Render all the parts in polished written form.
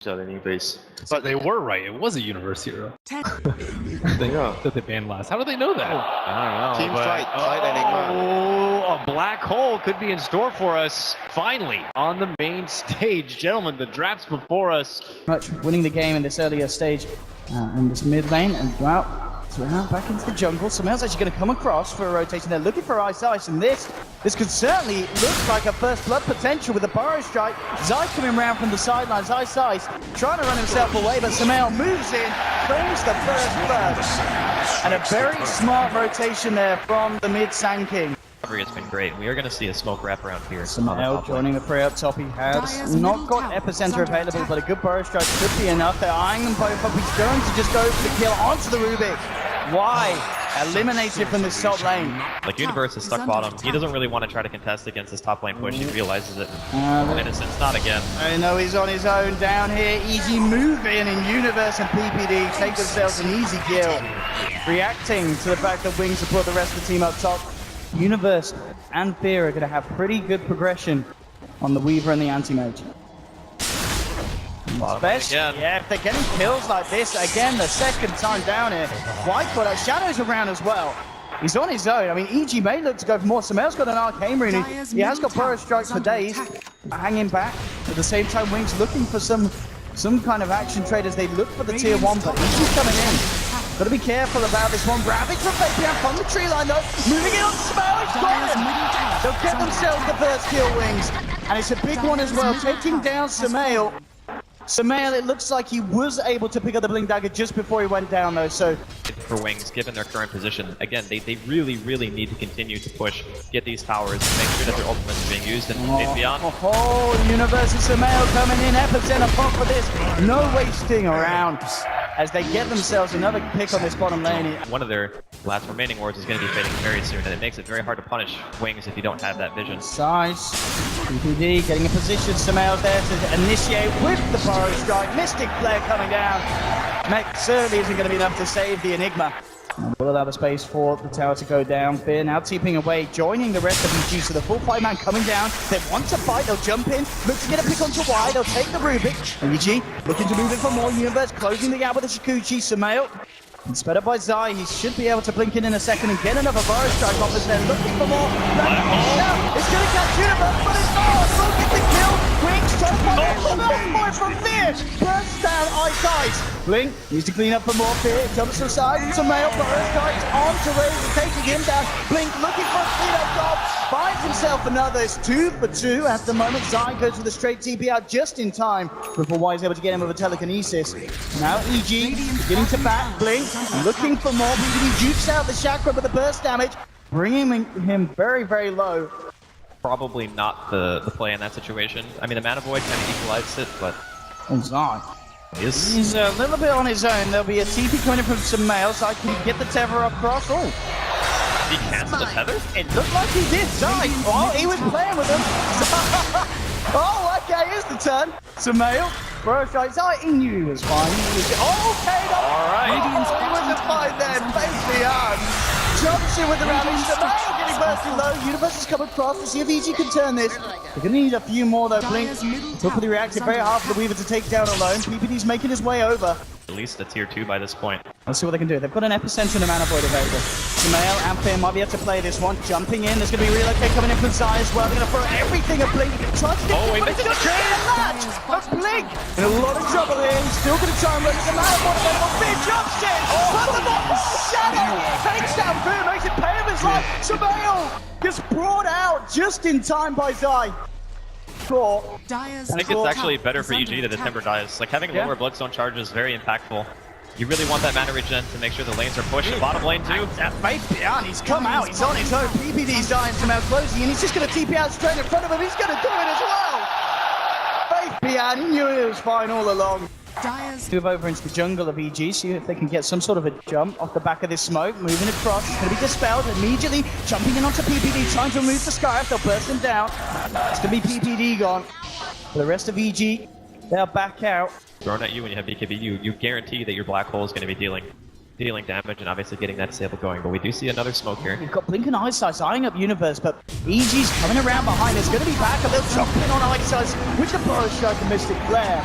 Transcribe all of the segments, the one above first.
landing base. But they were right. It was a universe hero. That they banned last. How do they know that? I don't know. Team fight, Enigma. Oh, a black hole could be in store for us. Finally, on the main stage. Gentlemen, the draft's before us. Much winning the game in this earlier stage in this mid lane, and well, so now back into the jungle. Samel's actually going to come across for a rotation. They're looking for Ice, and this could certainly look like a first blood potential with a Burrow Strike. Zai coming around from the sidelines. Ice trying to run himself away, but Samel moves in, claims the first blood, and a very smart rotation there from the mid Sand King. It's been great. We are going to see a smoke wrap around here. Samel joining the fray up top. He has not got Epicenter available, but a good Burrow Strike could be enough. They're eyeing them both up. He's going to just go for the kill onto the Rubik. Why? Eliminated from this top lane. Like, Universe is stuck bottom. He doesn't really want to try to contest against this top lane push. He realizes it. Innocence, not again. I know he's on his own down here. Easy move in Universe and PPD take themselves an easy kill. Reacting to the fact that Wings have brought the rest of the team up top. Universe and Fear are going to have pretty good progression on the Weaver and the Anti-Mage. Yeah, if they're getting kills like this, again, the second time down here. White got out, Shadow's around as well. He's on his own. I mean, EG may look to go for more. Samel's got an Arcane Rune. He has got Burrow Strikes for days. Hanging back. At the same time, Wings looking for some kind of action trade as they look for the tier 1, but EG's coming in. Got to be careful about this one. Ravage from Fabian from the tree line though. Moving it on to Samel. He's got him. They'll get themselves the first kill, Wings. And it's a big one as well. Taking down Samel. Samel, it looks like he was able to pick up the Blink Dagger just before he went down though, so... For Wings, given their current position, again, they really need to continue to push, get these towers, make sure that their ultimates are being used, and beyond. Universe and Samel coming in, Epicenter pop for this. No wasting around as they get themselves another pick on this bottom lane. One of their last remaining wards is going to be fading very soon, and it makes it very hard to punish Wings if you don't have that vision. Size, PPD getting a position, Samel's there to initiate with the Burrow Strike. Mystic Flare coming down. Mech certainly isn't going to be enough to save the Enigma. And will allow the space for the tower to go down. Fear now TPing away, joining the rest of EG. So the full 5-man coming down. They want to fight, they'll jump in. Look to get a pick onto Y, they'll take the Rubik. And EG looking to move in for more. Universe closing the gap with the Shikuchi. Samel, and sped up by Zai. He should be able to blink in a second and get another Burrow Strike off as they're looking for more. It's going to catch Universe, but it's not. Look at the kill. Wings trying to find point from Fear. Bursts down Ice. Blink needs to clean up for more. Fear jumps aside and Samel. Burrow Strikes on to Razor, taking him down. Blink looking for a clean-up job. Finds himself another. It's 2 for 2 at the moment. Zai goes with a straight TP out just in time before Y is able to get him with a telekinesis. Now EG beginning to back. Blink looking for more. PPD jukes out the chakra with the burst damage, bringing him very low. Probably not the play in that situation. I mean, the Mana Void kind of equalized it, but... Zai. He's a little bit on his own. There'll be a TP coming from some males. I can get the tether across. Oh. He cancelled the tether? It looked like he did. Zai. Oh, he was playing with them. Oh, okay, here's the turn. Samel. Burrow Strike. Zai, he knew he was fine. Okay, no. All right. He wasn't fine then. Face beyond. Jumps in with the Ravage. Samel getting bursted low. Universe has come across to see if EG can turn this. They're going to need a few more though. Blink quickly reacted. Very hard for the Weaver to take down alone. PPD's making his way over. At least a tier 2 by this point. Let's see what they can do. They've got an Epicenter and a Mana Void available. Samel and Fear might be able to play this one. Jumping in. There's going to be Relocate coming in from Zai as well. They're going to throw everything at Blink. Tries to get he missed the trade! But Blink in a lot of trouble here. He's still going to try and run the Mana Void available. Fear jumps in. Shadow takes down Fear. Makes it pay him his life. Samel gets brought out just in time by Zai. I think it's actually better for EG that the Timber dies. Like, having lower Bloodstone charge is very impactful. You really want that mana regen to make sure the lanes are pushed. The bottom lane too. Fabian, he's come out, he's on his own. PPD's dying, Samel closing, and he's just going to TP out straight in front of him. He's going to do it as well. Fabian, he knew it was fine all along. Move over into the jungle of EG, see if they can get some sort of a jump off the back of this smoke. Moving across, it's going to be dispelled. Immediately jumping in onto PPD, trying to remove the Scarf. They'll burst him down. It's going to be PPD gone. For the rest of EG, they'll back out. Thrown at you when you have BKB, you guarantee that your black hole is going to be dealing damage and obviously getting that disable going. But we do see another smoke here. We've got Blink and Ice eyeing up Universe, but EG's coming around behind. It's going to be back, and they'll jump in on Ice with the Burrow Strike and Mystic Flare.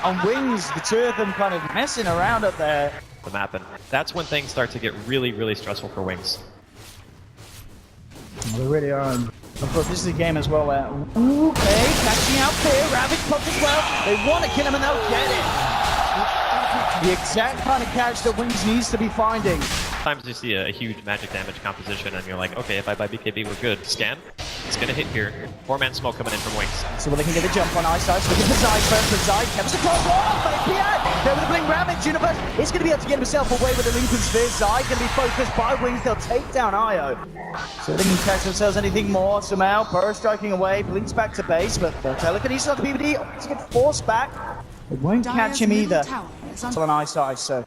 on Wings, the two of them kind of messing around up there. The map, and that's when things start to get really, really stressful for Wings. Well, they really are. And of course, this is a game as well where, okay, catching out Fear, Ravage pops as well. They want to kill him and they'll get it. The exact kind of catch that Wings needs to be finding. Sometimes you see a huge magic damage composition and you're like, okay, if I buy BKB, we're good. Scan, it's gonna hit here. 4-man smoke coming in from Wings. So they can get the jump on Ice Ice. Looking for Zai first, but Zai kept us across wall. There with the Blink Ravage, Universe is going to be able to get himself away with the Lincoln Sphere. Zai going to be focused by Wings. They'll take down Io. So they can catch themselves anything more. Somehow, Burrow striking away. Blink's back to base, but telekinesis on the PvD. To get forced back. They won't catch him either. Still an Ice Ice, so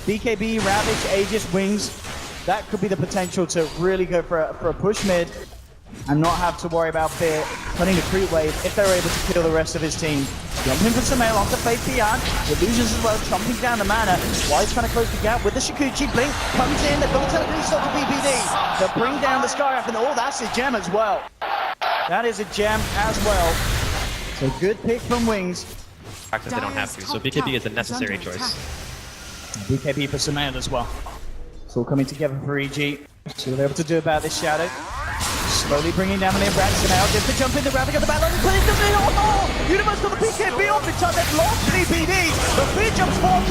BKB, Ravage, Aegis, Wings. That could be the potential to really go for a push mid and not have to worry about Fear putting the creep wave if they're able to kill the rest of his team. Jumping for Sumail onto Faith Beyond. Illusions as well, chomping down the mana. Wise trying to close the gap with the Shikuchi. Blink comes in, they've got telekinesis on the BPD. They'll bring down the Skyrath, and oh, that's a gem as well. That is a gem as well. So good pick from Wings. They don't have to, so BKB is a necessary choice. BKB for Sumail as well. It's all coming together for EG. See what they're able to do about this Shadow. Slowly bringing down the main Branson out. Just to jump in the Ravage on the backline. But it doesn't. Oh no! Universe got the BKB off in time. They've lost BPD. The fear jumps forward.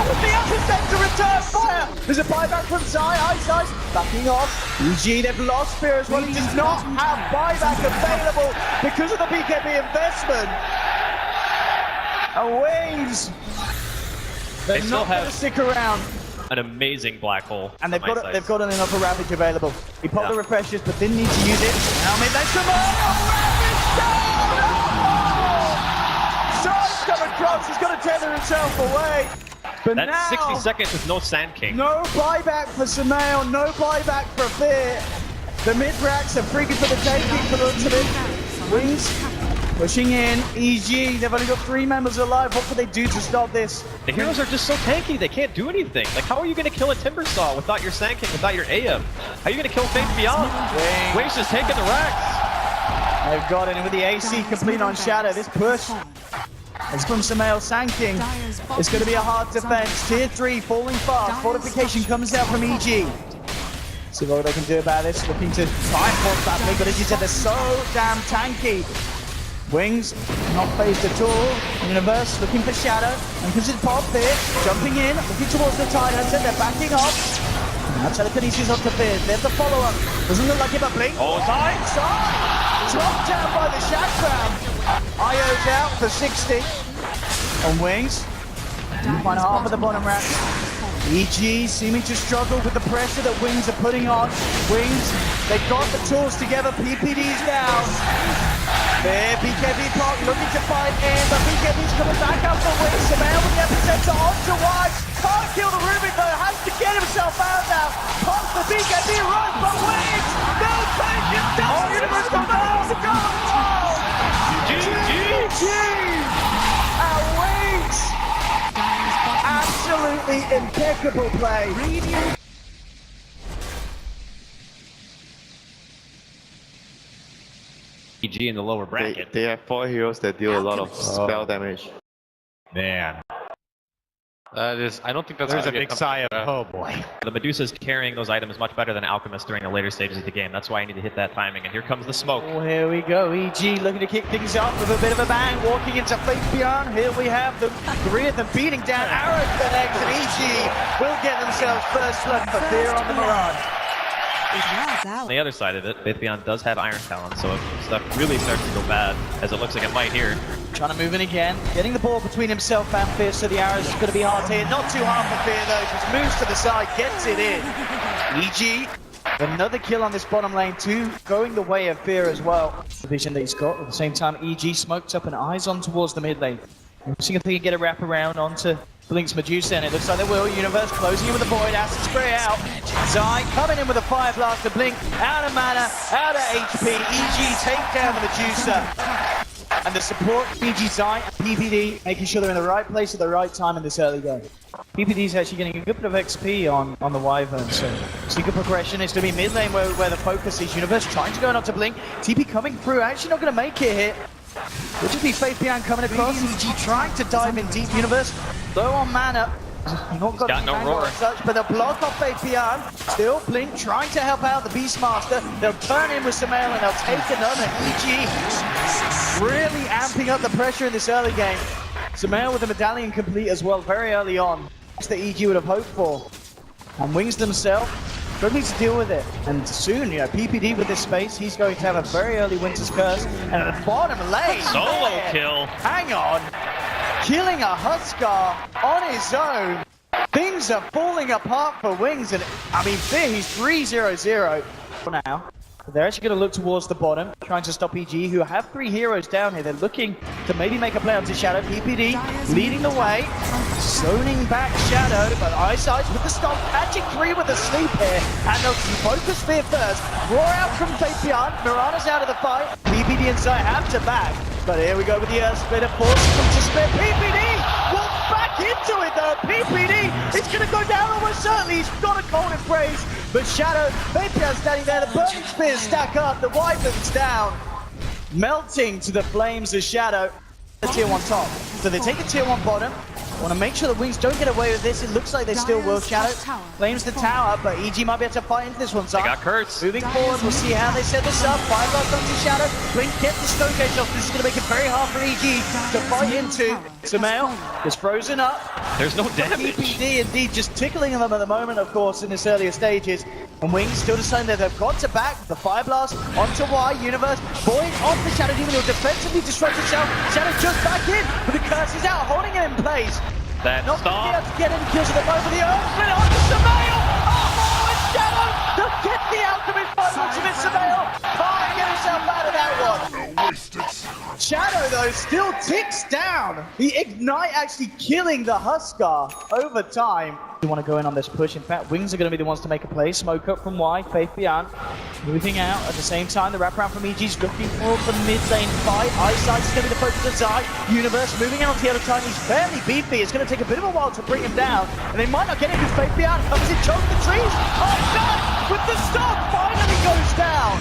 With the epicenter return fire. There's a buyback from Zai. Ice Ice backing off. EG, they've lost Fear as well. He does not have buyback available because of the BKB investment. And Wings. They're not going to stick around. An amazing black hole. And they've got enough of Ravage available. He popped the refreshers, but didn't need to use it. Now made that Ravage down! Side's come across. He's got to tether himself away. But that's now, 60 seconds with no Sand King. No buyback for Sumail, no buyback for Fear. The mid-racks are freaking for the taking for the looks of it. Wings pushing in. EG, they've only got 3 members alive. What can they do to stop this? The heroes are just so tanky, they can't do anything. Like, how are you going to kill a Timbersaw without your Sand King, without your AM? How are you going to kill Faith Beyond? Wings is taking the racks. They've got it, and with the AC complete on Shadow, this push is from Sumail. Sand King. It's going to be a hard defense. Tier 3 falling fast. Fortification comes out from EG. See what they can do about this. Looking to try and force that blink, but as you said, they're so damn tanky. Wings, not phased at all. Universe looking for Shadow. And because it's pop here, jumping in, looking towards the Tide Hunter. They're backing off. Now telekinesis onto Fear. There's the follow-up. Doesn't look like it, but blink. Oh, side! Dropped down by the Shadcram. Io's out for 60. On Wings. You find half of the bottom rack. EG seeming to struggle with the pressure that Wings are putting on. Wings, they've got the tools together. PPD's down. There, BKB Park looking to fight in, but BKB's coming back up for Wings. Sumail with the epicenter onto Wise. Can't kill the Rubik though, has to get himself out now. Pops the BKB runs, but Wings, no patience, down. Universe comes out, GG! And Wings, absolutely impeccable play. EG in the lower bracket. They have 4 heroes that deal a lot of spell damage. Man. That is, I don't think that's There's a big sigh of, oh boy. The Medusa's carrying those items much better than Alchemist during the later stages of the game. That's why I need to hit that timing. And here comes the smoke. Oh, here we go. EG looking to kick things off with a bit of a bang. Walking into Faith Beyond. Here we have the 3 of them beating down Arrow connects, and EG will get themselves first look for Fear on the Mirage. On the other side of it, Faith Beyond does have Iron Talon, so if stuff really starts to go bad, as it looks like it might here. Trying to move in again, getting the ball between himself and Fear, so the arrows is going to be hard to hit. Not too hard for Fear though, just moves to the side, gets it in. EG, another kill on this bottom lane too, going the way of Fear as well. The vision that he's got, at the same time EG smoked up and eyes on towards the mid lane. Seeing if they can get a wrap around onto Blink's Medusa, and it looks like they will. Universe closing in with the Void, acid spray out. Zai coming in with a Fire Blast to Blink, out of mana, out of HP. EG take down the Medusa. And the support, BG Zai and PPD, making sure they're in the right place at the right time in this early game. PPD's actually getting a good bit of XP on the Wyvern, so see good progression. It's going to be mid lane where the focus is. Universe trying to go on to blink. TP coming through, actually not going to make it here. It'll just be Faith Pian coming across. EG trying to dive in deep. Universe low on mana. Not got no roar as such, but they'll block off Faith Pian. Still Blink trying to help out the Beastmaster. They'll turn in with Sumail and they'll take another. EG really amping up the pressure in this early game. Sumail with the medallion complete as well very early on. That's the EG would have hoped for. And Wings themselves struggling to deal with it. And soon, you know, PPD with this space, he's going to have a very early Winter's Curse. And at the bottom lane, solo kill. Hang on. Killing a Huskar on his own. Things are falling apart for Wings, and I mean, he's 3-0-0 for now. But they're actually going to look towards the bottom, trying to stop EG, who have 3 heroes down here. They're looking to maybe make a play onto Shadow. PPD leading the way, zoning back Shadow, but Eyesight with the stop, catching 3 with the sleep here, and they'll focus Fear first. Roar out from Fabian, Mirana's out of the fight. PPD and Zai have to back, but here we go with the Earth Splitter, forcing them to split. PPD walks back into it though. PPD is going to go down almost certainly. He's got a cold embrace, but Shadow, Fabian standing there, the burning spears stack up, the Wyvern's down, melting to the flames of Shadow. The tier 1 top. So they take a tier 1 bottom. Want to make sure the Wings don't get away with this. It looks like they still will. Shadow claims the tower, but EG might be able to fight into this one. They got Kurtz. Moving forward, we'll see how they set this up. Fire blast onto Shadow. Blink gets the stone gauge off. This is going to make it very hard for EG to fight into. Sumail is frozen up. There's no damage. PPD indeed just tickling them at the moment, of course, in this earlier stages. And Wings still deciding that they've got to back the Fire Blast onto Y. Universe. Void off the Shadow Demon. He'll defensively disrupt himself. Shadow just back in, but the curse is out, holding it in place. That not stop. Not to get any kills at the moment. The Earth Split onto Sumail. Oh, and Shadow to get the Alchemist by ultimate Sumail. Can't get himself out of that one. Shadow, though, still ticks down. The Ignite actually killing the Huskar over time. You want to go in on this push. In fact, Wings are going to be the ones to make a play. Smoke up from Y, Faith Beyond. Moving out at the same time. The wraparound from EG's looking for the mid lane fight. Eyesight is going to be the focus of Zai. Universe moving out the other time. He's fairly beefy. It's going to take a bit of a while to bring him down. And they might not get it because Faith Beyond comes in, chokes the trees. Eyesight with the stop finally goes down.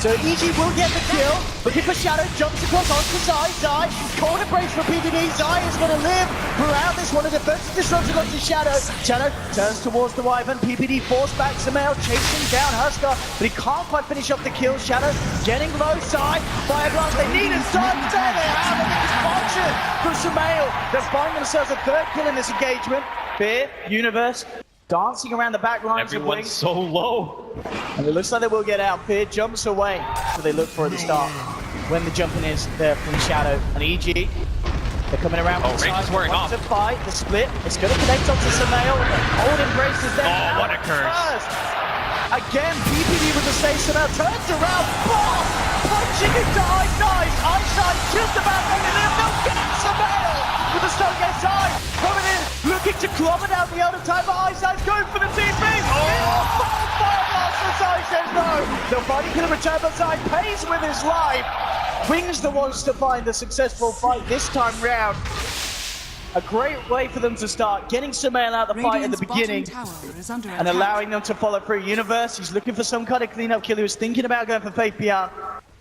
So EG will get the kill. Looking for Shadow, jumps across onto Zai. Zai, cold embrace for PPD. Zai is going to live throughout this one. A defensive disruption onto Shadow. Shadow turns towards the Wyvern. PPD forced back Sumail, chasing down Huskar, but he can't quite finish off the kill. Shadow getting low. Zai, Fire Blast. They need him. Zai, there they have it. Dysfunction from Sumail. They're finding themselves a 3rd kill in this engagement. Fear, Universe, dancing around the back lines. Everyone's so low. And it looks like they will get out. Fear jumps away. So they look for at the start. When the jumping is there from Shadow and EG. They're coming around. Oh, Range is wearing off. To fight, the split. It's going to connect onto Sumail. Old embrace is there. Oh, what a curse. Again, PPD with the save. Sumail turns around. Boom! Punching into Eyesight. Eyesight just about making it. They'll get Sumail with the stone gate side. Coming in, looking to club it out the other time, but Eyesight's going for the TP. Oh! Fire blast for Zai says no. They'll find he can return, but Zai pays with his life. Wings the ones to find the successful fight this time round. A great way for them to start, getting Sumail out of the fight at the beginning and allowing them to follow through. Universe, he's looking for some kind of cleanup kill. He was thinking about going for Faith Beyond.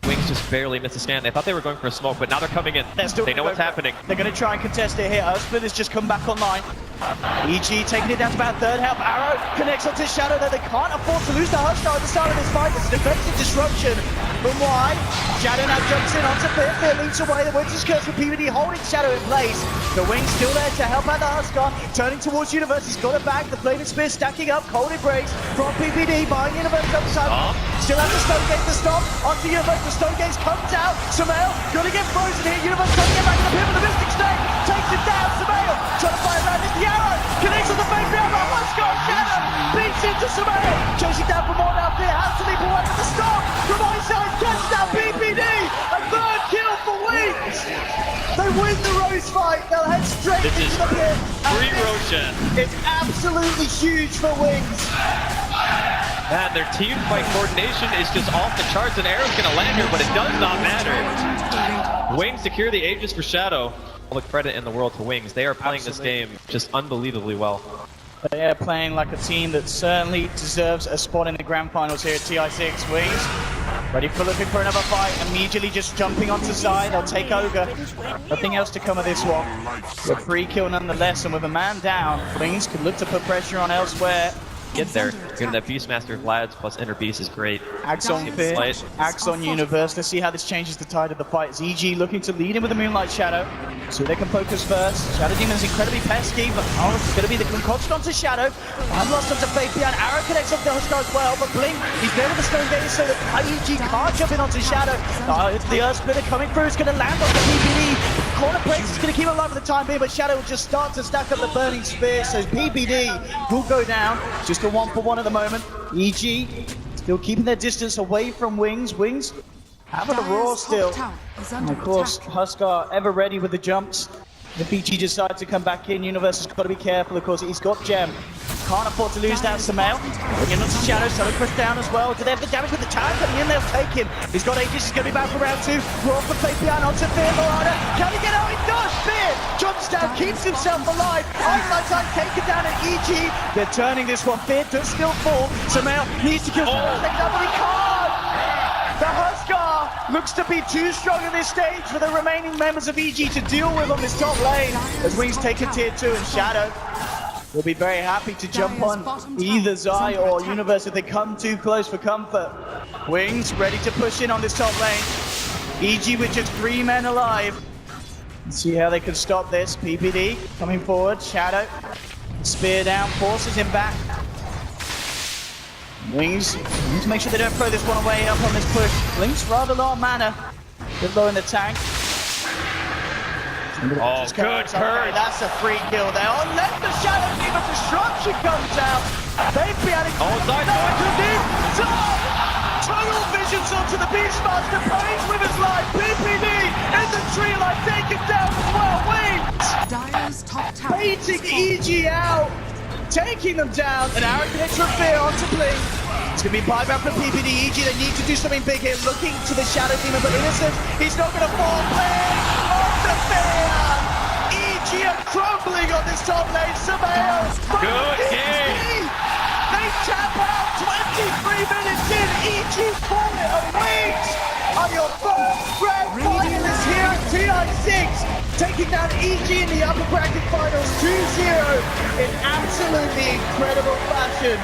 Wings just barely missed a scan. They thought they were going for a smoke, but now they're coming in. They know what's happening. They're going to try and contest it here. Earthsplit has just come back online. EG taking it down to about 3rd health. Arrow connects onto Shadow, though they can't afford to lose the Huskar at the start of this fight. It's a defensive disruption from Y. Shadow now jumps in onto Fear. Fear leads away. The Winter's Curse for PPD holding Shadow in place. The Wing's still there to help out the Huskar. Turning towards Universe. He's got it back. The Flaming Spear stacking up. Cold embrace from PPD. Buying Universe up the side. Still has the Stone Gate to stop. Onto Universe. The Stone Gate comes out. Sumail gonna get frozen here. Universe trying to get back in the pit with the Mystic Snake. Takes it down. Sumail trying to fire around. It's the arrow. Connects on the face behind the Huskar. Shadow beats into Sumail. Chasing down from more down there. Has to leap away with the stop. From Eyesight. Gets down PPD. A 3rd kill for Wings. They win the Rose fight. They'll head straight into the pit. Free Roshan. It's absolutely huge for Wings. Man, their team fight coordination is just off the charts, and Arrow's gonna land here, but it does not matter. Wings secure the Aegis for Shadow. All the credit in the world to Wings. They are playing this game just unbelievably well. They are playing like a team that certainly deserves a spot in the grand finals here at TI6. Wings, ready for looking for another fight, immediately just jumping onto side. They'll take Ogre. Nothing else to come of this one. A free kill nonetheless, and with a man down, Wings could look to put pressure on elsewhere. Get there. Getting that Beastmaster Vlad's plus Inner Beast is great. Axe on Fit, Axe on Universe. Let's see how this changes the tide of the fight. EG looking to lead in with the Moonlight Shadow, so they can focus first. Shadow Demon's incredibly pesky, but it's going to be the concoction onto Shadow. I'm lost onto Fabian. Arrow connects off the Huskar as well, but Blink, he's there with the Stone Gate, so that EG can't jump in onto Shadow. It's the Earth Splitter coming through. It's going to land on the PPD. Corner breaks, it's going to keep it alive for the time being, but Shadow will just start to stack up the Burning Spear, so PPD will go down. Just a 1-for-1 at the moment. EG still keeping their distance away from Wings. Wings having a roar still. And of course, Huskar ever ready with the jumps. If EG decides to come back in, Universe has got to be careful. Of course, he's got Gem. Can't afford to lose that Samael. Bringing onto Shadow, Shadow pushed down as well. Do they have the damage with the tower coming in? They'll take him. He's got Aegis, he's going to be back for round 2. Roar for Fabian onto Fear Marauder. Can he get out? He does! Fear jumps down, keeps himself alive. Eyesight time taken down at EG. They're turning this one. Fear does still fall. Samael needs to kill Samael, take down, but he can't! The Huskar looks to be too strong at this stage for the remaining members of EG to deal with on this top lane. As Wings take a tier 2 and Shadow will be very happy to jump on either Zai or Universe if they come too close for comfort. Wings ready to push in on this top lane. EG with just 3 men alive. Let's see how they can stop this. PPD coming forward. Shadow. Spear down, forces him back. Wings need to make sure they don't throw this one away up on this push. Blink's rather low on mana. Bit low in the tank. Oh, good curve. That's a free kill there. Oh, let the Shadow Demon Destruction comes out. They've been Zai going to deep. Tunnel visions onto the Beastmaster. Plays with his life. PPD in the tree line. Take him down as well. Wings baiting EG out. Taking them down. An arrow connects from Fear onto Blink. It's going to be buyback from PPD. EG, they need to do something big here. Looking to the Shadow Demon, but Innocent, he's not going to fall. Blink onto Fear. EG are crumbling on this top lane. Samael. Good game. They tap out 23 minutes in. EG pull it. And Wings are your first grand finalists here at TI6. Taking down EG in the upper bracket finals 2-0 in absolutely incredible fashion.